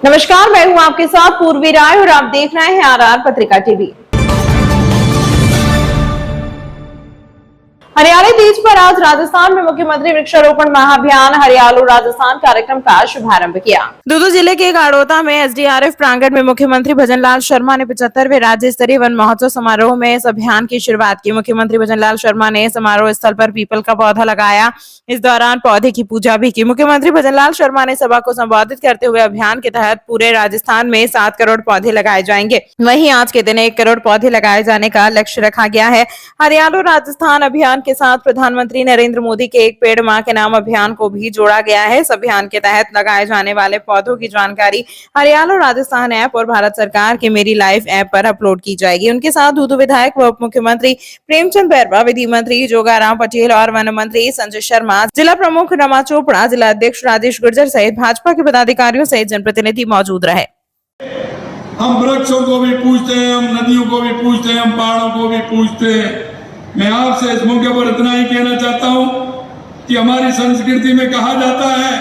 नमस्कार, मैं हूं आपके साथ पूर्वी राय और आप देख रहे हैं आरआर पत्रिका टीवी। हरियाली तीज पर आज राजस्थान में मुख्यमंत्री वृक्षारोपण महाअभियान हरियालो राजस्थान कार्यक्रम का शुभारंभ किया। दूदू जिले के गाड़ोता में एसडीआरएफ प्रांगण में मुख्यमंत्री भजनलाल शर्मा ने 75वें राज्य स्तरीय वन महोत्सव समारोह में इस अभियान की शुरुआत की। मुख्यमंत्री भजनलाल शर्मा ने समारोह स्थल पर पीपल का पौधा लगाया। इस दौरान पौधे की पूजा भी की। मुख्यमंत्री भजनलाल शर्मा ने सभा को संबोधित करते हुए अभियान के तहत पूरे राजस्थान में 7 करोड़ पौधे लगाए जाएंगे। वहीं आज के दिन 1 करोड़ पौधे लगाए जाने का लक्ष्य रखा गया है। हरियालो राजस्थान अभियान के साथ प्रधानमंत्री नरेंद्र मोदी के एक पेड़ मां के नाम अभियान को भी जोड़ा गया है। इस अभियान के तहत लगाए जाने वाले पौधों की जानकारी हरियालो राजस्थान ऐप और भारत सरकार के मेरी लाइफ ऐप पर अपलोड की जाएगी। उनके साथ दूदू विधायक व उप मुख्यमंत्री प्रेमचंद बैरवा, विधि मंत्री जोगाराम पटेल और वन मंत्री संजय शर्मा, जिला प्रमुख रमा चोपड़ा, जिला अध्यक्ष राजेश गुर्जर सहित भाजपा के पदाधिकारियों सहित जनप्रतिनिधि मौजूद रहे। हम वृक्षों को भी पूछते हैं, हम नदियों को भी पूछते हैं, हम पहाड़ों को भी पूछते हैं। मैं आपसे इस मौके पर इतना ही कहना चाहता हूं कि हमारी संस्कृति में कहा जाता है,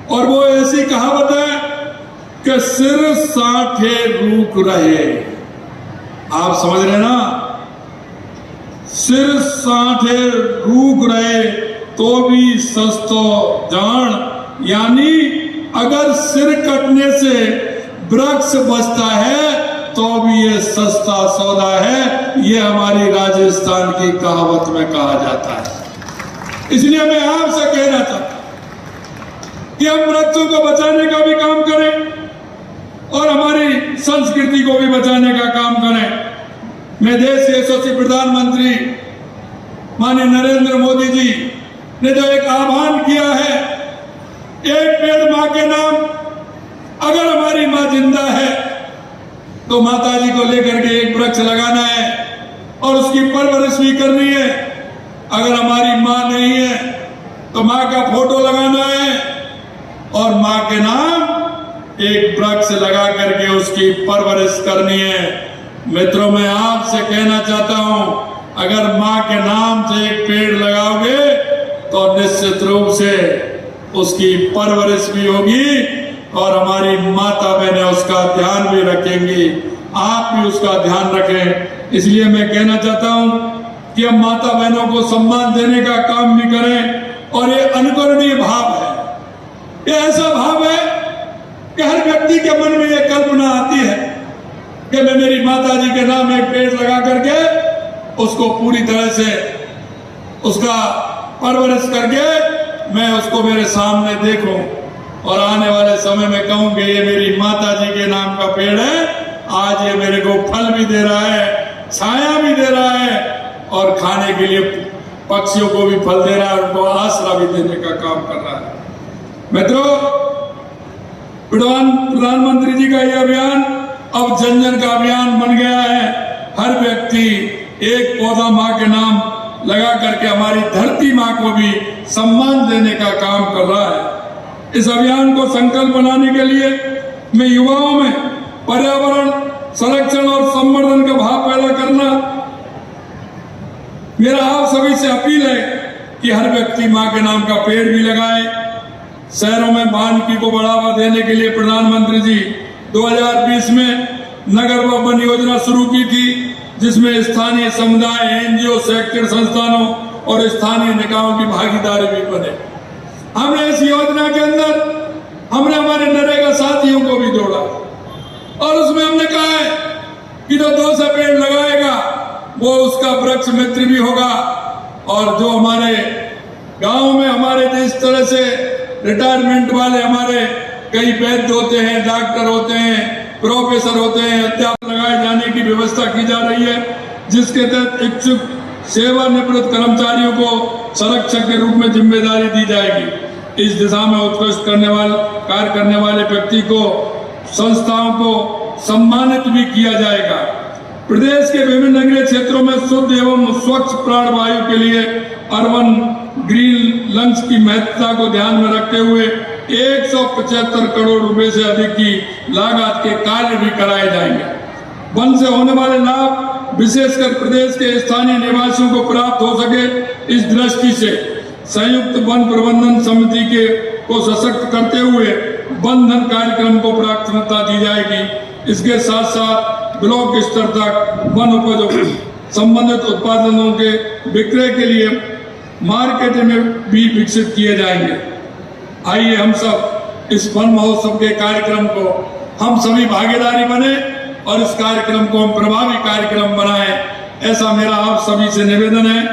और वो ऐसी कहावत है कि सिर साठे रूख रहे। आप समझ रहे ना, सिर साठे रूख रहे तो भी सस्तो जान, यानी अगर सिर कटने से वृक्ष बचता है तो भी ये सस्ता सौदा है। ये हमारी राजस्थान की कहावत में कहा जाता है। इसलिए मैं आपसे कहना चाहता हूं कि हम वृक्षों को बचाने का भी काम करें और हमारी संस्कृति को भी बचाने का काम करें। मैं देश के यशस्वी प्रधानमंत्री माननीय नरेंद्र मोदी जी ने जो एक आह्वान किया है, एक पेड़ मां के नाम, अगर हमारी मां जिंदा है तो माता जी को लेकर के एक वृक्ष लगाना है और उसकी परवरिश भी करनी है। अगर हमारी मां नहीं है तो मां का फोटो लगाना है और मां के नाम एक वृक्ष लगा करके उसकी परवरिश करनी है। मित्रों, मैं आपसे कहना चाहता हूं, अगर मां के नाम से एक पेड़ लगाओगे तो निश्चित रूप से उसकी परवरिश भी होगी और हमारी माता बहनें उसका ध्यान भी रखेंगी। आप भी उसका ध्यान रखें। इसलिए मैं कहना चाहता हूं कि हम माता बहनों को सम्मान देने का काम भी करें। और ये अनुकरणीय भाव है, ये ऐसा भाव है कि हर व्यक्ति के मन में ये कल्पना आती है कि मैं मेरी माता जी के नाम एक पेड़ लगा करके उसको पूरी तरह से उसका परवरिश करके मैं उसको मेरे सामने देखूं और आने वाले समय में कहूं कि ये मेरी माता जी के नाम का पेड़ है। आज ये मेरे को फल भी दे रहा है, छाया भी दे रहा है और खाने के लिए पक्षियों को भी फल दे रहा है, उनको आसरा भी देने का काम कर रहा है। मित्रों, प्रधानमंत्री जी का यह अभियान अब जन जन का अभियान बन गया है। हर व्यक्ति एक पौधा मां के नाम लगा करके हमारी धरती मां को भी सम्मान देने का काम कर रहा है। इस अभियान को संकल्प बनाने के लिए मैं युवाओं में पर्यावरण संरक्षण और संवर्धन का भाव पैदा करना, मेरा आप सभी से अपील है कि हर व्यक्ति मां के नाम का पेड़ भी लगाए। शहरों में वानिकी को बढ़ावा देने के लिए प्रधानमंत्री जी 2020 में नगर व वन योजना शुरू की थी, जिसमें स्थानीय समुदाय, एनजीओ, शैक्षणिक संस्थानों और स्थानीय निकायों की भागीदारी भी बने। हमने इस योजना के अंदर हमने हमारे नरेगा साथियों को भी जोड़ा और उसमें हमने कहा है कि जो 200 पेड़ लगाएगा वो उसका वृक्ष मित्र भी होगा। और जो हमारे गांव में हमारे जिस तरह से रिटायरमेंट वाले हमारे कई वैद्य होते हैं, डॉक्टर होते हैं, प्रोफेसर होते हैं, अध्यापक लगाए जाने की व्यवस्था की जा रही है, जिसके तहत इच्छुक सेवानिवृत्त कर्मचारियों को संरक्षक के रूप में जिम्मेदारी दी जाएगी। इस दिशा में उत्कृष्ट कार्य करने वाले व्यक्ति को, संस्थाओं को सम्मानित भी किया जाएगा। प्रदेश के विभिन्न नगरीय क्षेत्रों में शुद्ध एवं स्वच्छ प्राणवायु के लिए अर्बन ग्रीन लंग्स की महत्वता को ध्यान में रखते हुए 175 करोड़ रुपए से अधिक की लागत के कार्य भी कराए जाएंगे। वन से होने वाले लाभ विशेषकर प्रदेश के स्थानीय निवासियों को प्राप्त हो सके, इस दृष्टि से संयुक्त वन प्रबंधन समिति को सशक्त करते हुए बंधन कार्यक्रम को प्राथमिकता दी जाएगी। इसके साथ साथ ब्लॉक स्तर तक वन उपजों संबंधित उत्पादनों के विक्रय के लिए मार्केट में भी विकसित किए जाएंगे। आइए हम सब इस वन महोत्सव के कार्यक्रम को हम सभी भागीदारी बने और इस कार्यक्रम को हम प्रभावी कार्यक्रम बनाएं, ऐसा मेरा आप सभी से निवेदन है।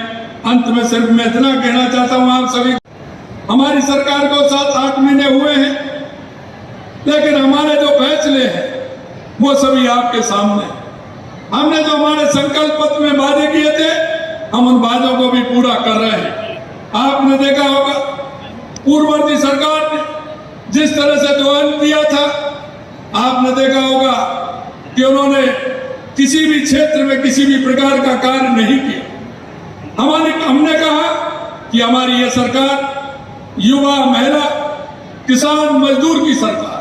अंत में सिर्फ मैं इतना कहना चाहता हूं आप सभी, हमारी सरकार को 7-8 महीने हुए हैं, लेकिन हमारे जो फैसले हैं वो सभी आपके सामने। हमने जो हमारे संकल्प पत्र में वादे किए थे, हम उन वादों को भी पूरा कर रहे हैं। आपने देखा होगा पूर्ववर्ती सरकार ने जिस तरह से दोहन किया था, आपने देखा होगा कि उन्होंने किसी भी क्षेत्र में किसी भी प्रकार का कार्य नहीं किया। हमने कहा कि हमारी ये सरकार युवा, महिला, किसान, मजदूर की सरकार।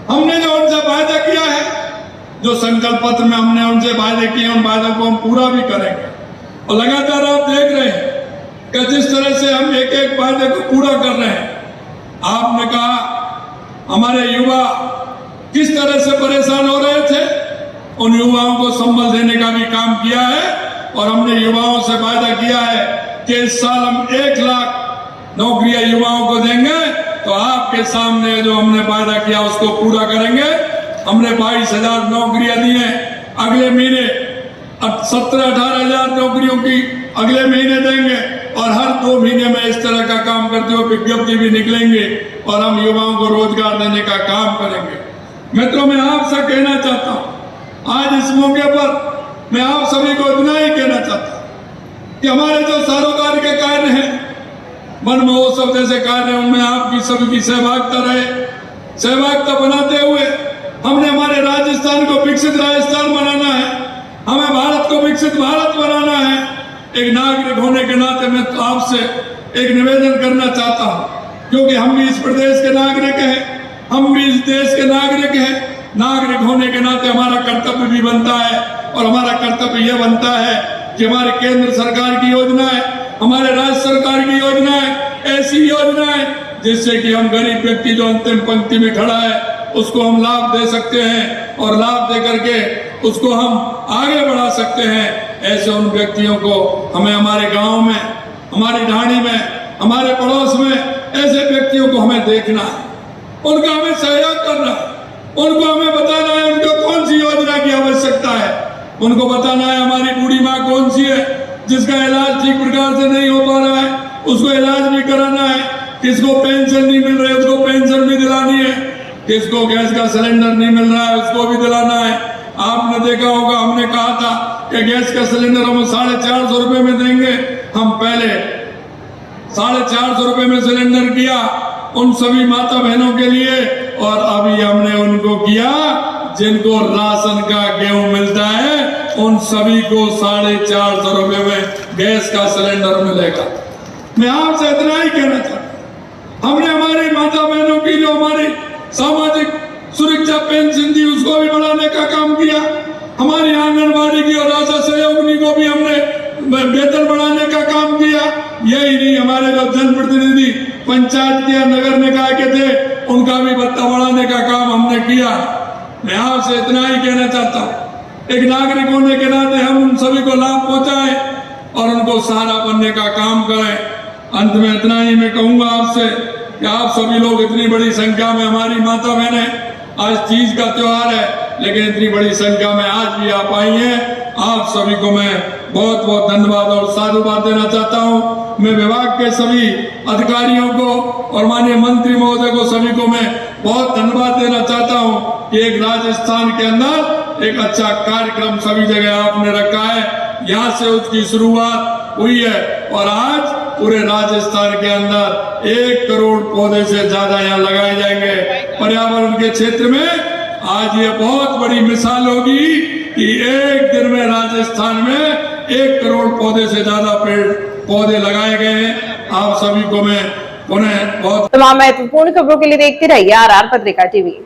हमने जो उनसे वायदा किया है, जो संकल्प पत्र में हमने उनसे वायदे किए, उन वायदों को हम पूरा भी करेंगे। और लगातार आप देख रहे हैं कि जिस तरह से हम एक एक वायदे को पूरा कर रहे हैं। आपने कहा हमारे युवा किस तरह से परेशान हो रहे थे, उन युवाओं को संबल देने का भी काम किया है। और हमने युवाओं से वायदा किया है कि इस साल हम 1 लाख नौकरियां युवाओं को देंगे। तो आपके सामने जो हमने वायदा किया उसको पूरा करेंगे। हमने 22,000 नौकरियां दी हैं, अगले महीने 17-18 हजार नौकरियों की अगले महीने देंगे। और हर 2 महीने में इस तरह का काम करते हुए विज्ञप्ति भी निकलेंगे और हम युवाओं को रोजगार देने का काम करेंगे। मित्रों, मैं आपसे कहना चाहता हूं, आज इस मौके पर मैं आप सभी को इतना ही कहना चाहता हूं कि हमारे जो सरोकार के कार्य हैं, वन महोत्सव जैसे कार्य, उनमें आपकी सभी की सहभागिता रहे। सहभागिता बनाते हुए हमने हमारे राजस्थान को विकसित राजस्थान बनाना है, हमें भारत को विकसित भारत बनाना है। एक नागरिक होने के नाते मैं तो आपसे एक निवेदन करना चाहता हूं, क्योंकि हम भी इस प्रदेश के नागरिक हैं, हम भी इस देश के नागरिक हैं। नागरिक होने के नाते हमारा कर्तव्य भी बनता है, और हमारा कर्तव्य यह बनता है कि हमारे केंद्र सरकार की योजनाएं, हमारे राज्य सरकार की योजनाएं, ऐसी योजनाएं जिससे कि हम गरीब व्यक्ति जो अंतिम पंक्ति में खड़ा है उसको हम लाभ दे सकते हैं, और लाभ दे करके उसको हम आगे बढ़ा सकते हैं। ऐसे उन व्यक्तियों को हमें हमारे गांव में, हमारी ढाणी में, हमारे पड़ोस में ऐसे व्यक्तियों को हमें देखना है, उनका हमें सहयोग करना है, उनको हमें बताना है उनको कौन सी योजना की आवश्यकता है, उनको बताना है हमारी बूढ़ी माँ कौन सी है जिसका इलाज ठीक प्रकार से नहीं हो पा रहा है, उसको इलाज भी कराना है। किसको पेंशन नहीं मिल रही है उसको पेंशन भी दिलानी है, किसको गैस का सिलेंडर नहीं मिल रहा है उसको भी दिलाना है। आपने देखा होगा हमने कहा था कि गैस का सिलेंडर हम 450 रुपए में देंगे। हम पहले 450 रुपए में सिलेंडर किया उन सभी माता बहनों के लिए, और अभी हमने उनको किया जिनको राशन का गेहूं मिलता है, उन सभी को 450 रुपए में गैस का सिलेंडर मिलेगा। मैं आपसे इतना ही कहना चाहता हूं, हमने हमारी माता बहनों की जो हमारी सामाजिक सुरक्षा पेंशन थी उसको भी बढ़ाने का काम किया। हमारी आंगनबाड़ी की और आशा सहयोगिनी को भी हमने वेतन बढ़ाने का काम किया। यही नहीं, हमारे जो जनप्रतिनिधि पंचायत के नगर निकाय के थे उनका भी भत्ता बढ़ाने का काम हमने किया। मैं आपसे इतना ही कहना चाहता हूँ, एक नागरिक होने के नाते हम उन सभी को लाभ पहुंचाएं और उनको सहारा बनने का काम करें। अंत में इतना ही मैं कहूंगा आपसे कि आप सभी लोग इतनी बड़ी संख्या में, हमारी माता बहनें, आज तीज का त्योहार है लेकिन इतनी बड़ी संख्या में आज भी आप आई हैं। आप सभी को मैं बहुत बहुत धन्यवाद और साधुवाद देना चाहता हूं। मैं विभाग के सभी अधिकारियों को और माननीय मंत्री महोदय को सभी को मैं बहुत धन्यवाद देना चाहता हूं कि एक राजस्थान के अंदर एक अच्छा कार्यक्रम सभी जगह आपने रखा है। यहाँ से उसकी शुरुआत हुई है और आज पूरे राजस्थान के अंदर 1 करोड़ पौधे से ज्यादा यहाँ लगाए जाएंगे पर्यावरण के क्षेत्र में। आज ये बहुत बड़ी मिसाल होगी कि एक दिन में राजस्थान में 1 करोड़ पौधे से ज्यादा पेड़ पौधे लगाए गए हैं। आप सभी को मैं पुनः बहुत तमाम महत्वपूर्ण खबरों के लिए देखते रहिए RR पत्रिका टीवी।